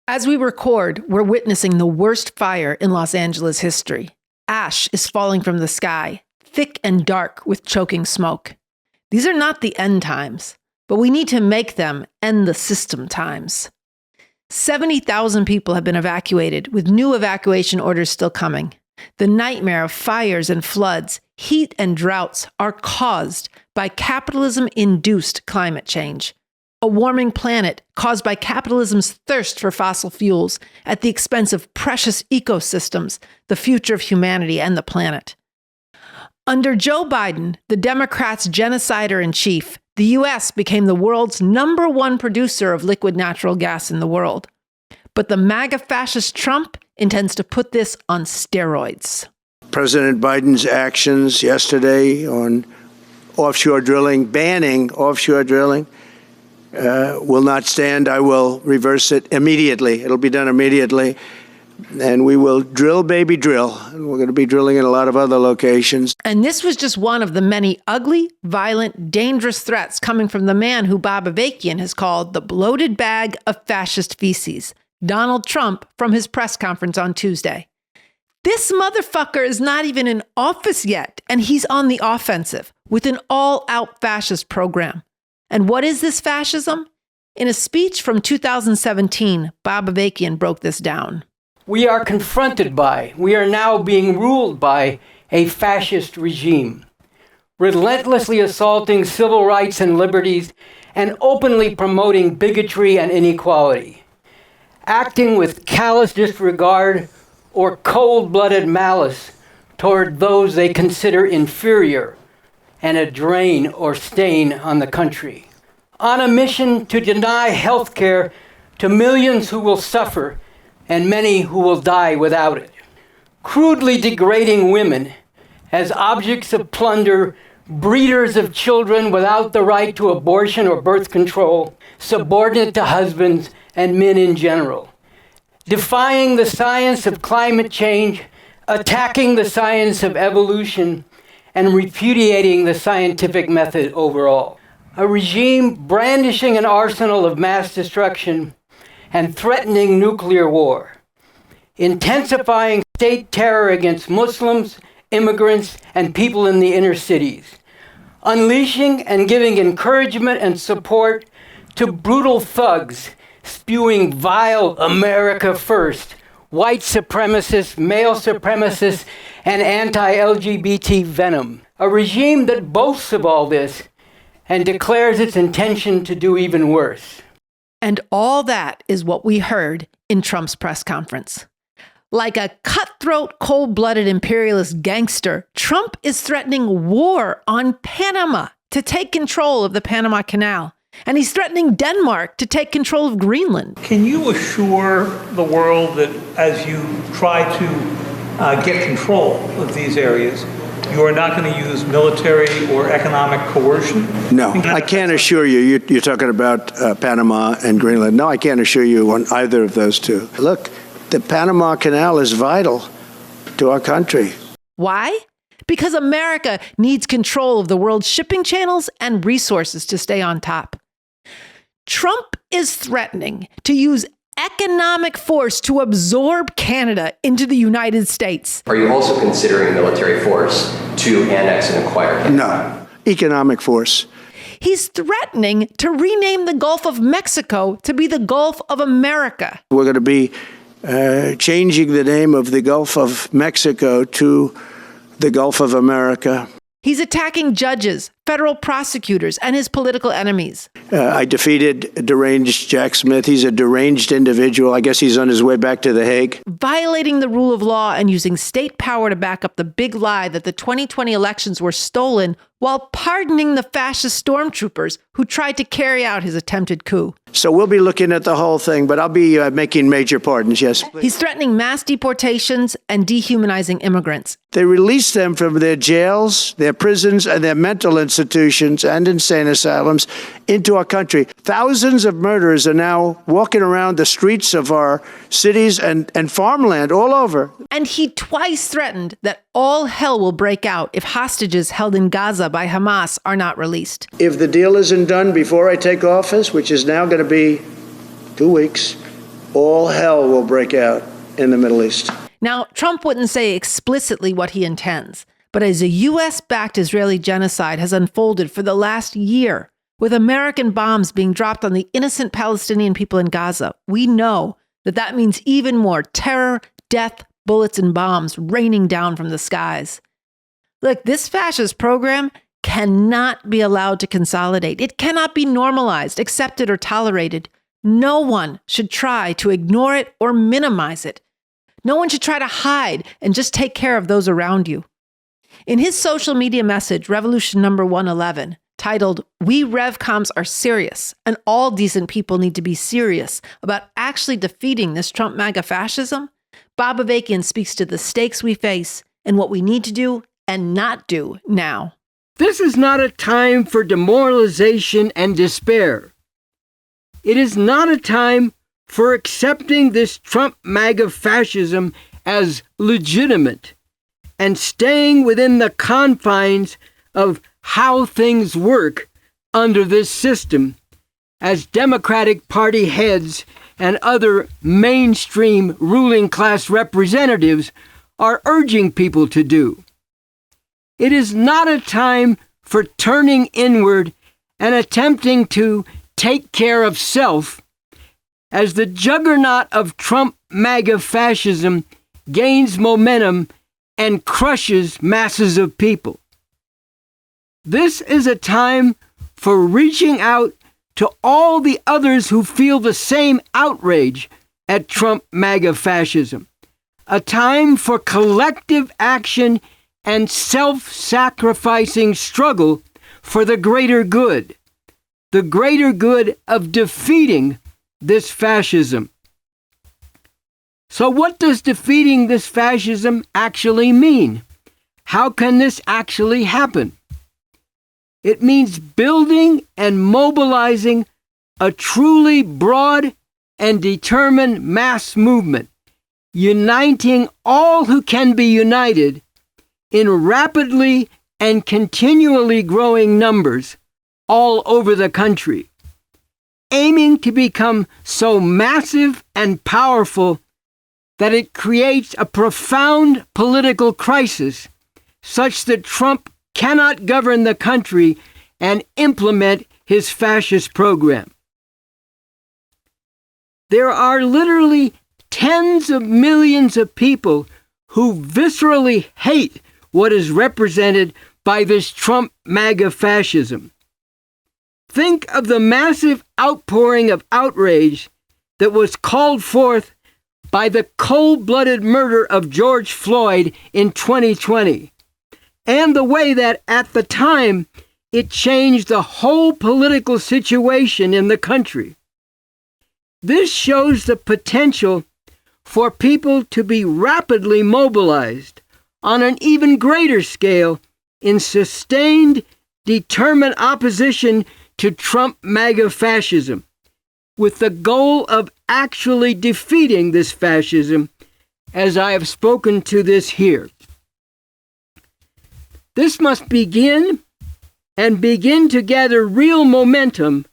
As we record, we're witnessing the worst fire in Los Angeles history. Ash is falling from the sky, thick and dark with choking smoke. These are not the end times, but we need to make them end the system times. 70,000 people have been evacuated, with new evacuation orders still coming. The nightmare of fires and floods, heat and droughts are caused by capitalism-induced climate change. A warming planet caused by capitalism's thirst for fossil fuels at the expense of precious ecosystems, the future of humanity and the planet. Under Joe Biden, the Democrats' genocider-in-chief, the U.S. became the world's #1 producer of liquid natural gas in the world. But the MAGA fascist Trump intends to put this on steroids. President Biden's actions yesterday on offshore drilling, banning offshore drilling, will not stand. I will reverse it immediately. It'll be done immediately. And we will drill, baby, drill. And we're going to be drilling in a lot of other locations. And this was just one of the many ugly, violent, dangerous threats coming from the man who Bob Avakian has called the bloated bag of fascist feces, Donald Trump, from his press conference on Tuesday. This motherfucker is not even in office yet, and he's on the offensive with an all-out fascist program. And what is this fascism? In a speech from 2017, Bob Avakian broke this down. We are we are now being ruled by a fascist regime, relentlessly assaulting civil rights and liberties and openly promoting bigotry and inequality, acting with callous disregard or cold-blooded malice toward those they consider inferior and a drain or stain on the country, on a mission to deny health care to millions who will suffer and many who will die without it, crudely degrading women as objects of plunder, breeders of children without the right to abortion or birth control, subordinate to husbands and men in general, defying the science of climate change, attacking the science of evolution, and repudiating the scientific method overall. A regime brandishing an arsenal of mass destruction and threatening nuclear war, intensifying state terror against Muslims, immigrants, and people in the inner cities, unleashing and giving encouragement and support to brutal thugs spewing vile America first, white supremacists, male supremacists, and anti-LGBT venom. A regime that boasts of all this and declares its intention to do even worse. And all that is what we heard in Trump's press conference. Like a cutthroat, cold-blooded imperialist gangster, Trump is threatening war on Panama to take control of the Panama Canal. And he's threatening Denmark to take control of Greenland. Can you assure the world that as you try to get control of these areas, you are not going to use military or economic coercion? No, I can't assure you. You're talking about Panama and Greenland. No, I can't assure you on either of those two. Look, the Panama Canal is vital to our country. Why? Because America needs control of the world's shipping channels and resources to stay on top. Trump is threatening to use economic force to absorb Canada into the United States. Are you also considering military force to annex and acquire Canada? No, economic force. He's threatening to rename the Gulf of Mexico to be the Gulf of America. We're going to be changing the name of the Gulf of Mexico to the Gulf of America. He's attacking judges, federal prosecutors, and his political enemies. I defeated deranged Jack Smith. He's a deranged individual. I guess he's on his way back to The Hague. Violating the rule of law and using state power to back up the big lie that the 2020 elections were stolen, while pardoning the fascist stormtroopers who tried to carry out his attempted coup. So we'll be looking at the whole thing, but I'll be making major pardons, yes. He's threatening mass deportations and dehumanizing immigrants. They release them from their jails, their prisons, and their mental institutions and insane asylums into our country. Thousands of murderers are now walking around the streets of our cities and farmland all over. And he twice threatened that all hell will break out if hostages held in Gaza by Hamas are not released. If the deal isn't done before I take office, which is now going to be 2 weeks, all hell will break out in the Middle East. Now, Trump wouldn't say explicitly what he intends, but as a U.S.-backed Israeli genocide has unfolded for the last year, with American bombs being dropped on the innocent Palestinian people in Gaza, we know that that means even more terror, death, bullets, and bombs raining down from the skies. Look, this fascist program cannot be allowed to consolidate. It cannot be normalized, accepted, or tolerated. No one should try to ignore it or minimize it. No one should try to hide and just take care of those around you. In his social media message, Revolution number 111, titled, "We Revcoms are serious, and all decent people need to be serious about actually defeating this Trump MAGA fascism," Bob Avakian speaks to the stakes we face and what we need to do and not do now. This is not a time for demoralization and despair. It is not a time for accepting this Trump MAGA fascism as legitimate and staying within the confines of how things work under this system, as Democratic Party heads and other mainstream ruling class representatives are urging people to do. It is not a time for turning inward and attempting to take care of self as the juggernaut of Trump MAGA fascism gains momentum and crushes masses of people. This is a time for reaching out to all the others who feel the same outrage at Trump MAGA fascism. A time for collective action and self-sacrificing struggle for the greater good of defeating this fascism. So what does defeating this fascism actually mean? How can this actually happen? It means building and mobilizing a truly broad and determined mass movement, uniting all who can be united in rapidly and continually growing numbers all over the country, aiming to become so massive and powerful that it creates a profound political crisis such that Trump cannot govern the country and implement his fascist program. There are literally tens of millions of people who viscerally hate what is represented by this Trump MAGA fascism. Think of the massive outpouring of outrage that was called forth by the cold-blooded murder of George Floyd in 2020, and the way that at the time it changed the whole political situation in the country. This shows the potential for people to be rapidly mobilized on an even greater scale in sustained, determined opposition to Trump MAGA fascism, with the goal of actually defeating this fascism, as I have spoken to this here. This must begin to gather real momentum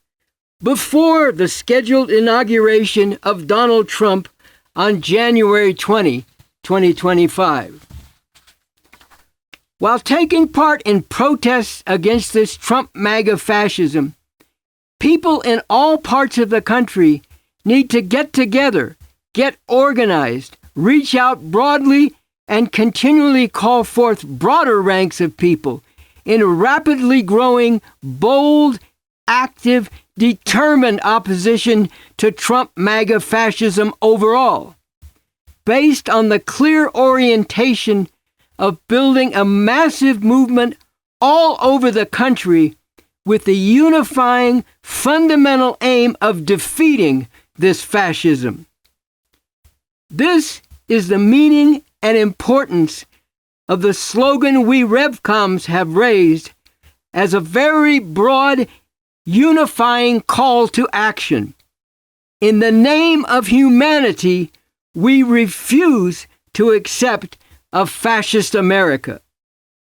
before the scheduled inauguration of Donald Trump on January 20, 2025. While taking part in protests against this Trump MAGA fascism, people in all parts of the country need to get together, get organized, reach out broadly, and continually call forth broader ranks of people in rapidly growing, bold, active, determined opposition to Trump MAGA fascism overall, based on the clear orientation of building a massive movement all over the country with the unifying fundamental aim of defeating this fascism. This is the meaning and importance of the slogan we Revcoms have raised as a very broad, unifying call to action. In the name of humanity, we refuse to accept a fascist America.